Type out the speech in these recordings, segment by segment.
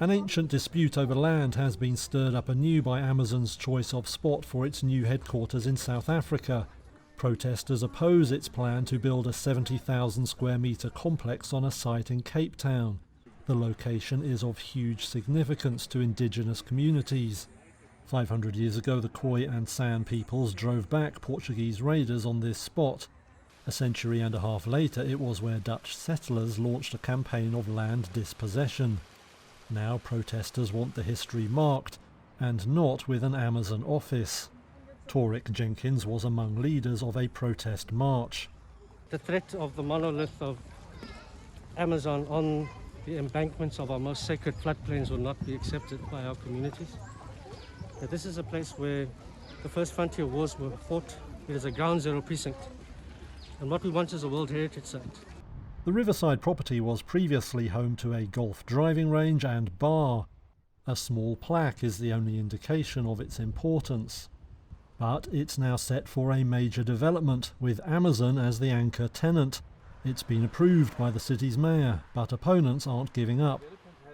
An ancient dispute over land has been stirred up anew by Amazon's choice of spot for its new headquarters in South Africa. Protesters oppose its plan to build a 70,000 square metre complex on a site in Cape Town. The location is of huge significance to indigenous communities. 500 years ago, the Khoi and San peoples drove back Portuguese raiders on this spot. A century and a half later, it was where Dutch settlers launched a campaign of land dispossession. Now protesters want the history marked, and not with an Amazon office. Torek Jenkins was among leaders of a protest march. The threat of the monolith of Amazon on the embankments of our most sacred floodplains will not be accepted by our communities. This is a place where the first frontier wars were fought. It is a ground zero precinct. And what we want is a World Heritage Site. The riverside property was previously home to a golf driving range and bar. A small plaque is the only indication of its importance. But it's now set for a major development, with Amazon as the anchor tenant. It's been approved by the city's mayor, but opponents aren't giving up.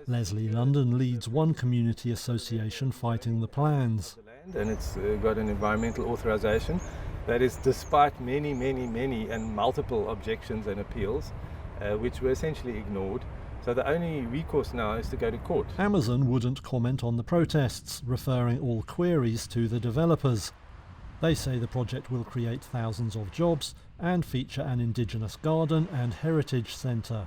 Leslie London leads one community association fighting the plans. And it's got an environmental authorization. That is despite many and multiple objections and appeals, which were essentially ignored. So the only recourse now is to go to court. Amazon wouldn't comment on the protests, referring all queries to the developers. They say the project will create thousands of jobs and feature an Indigenous garden and heritage centre.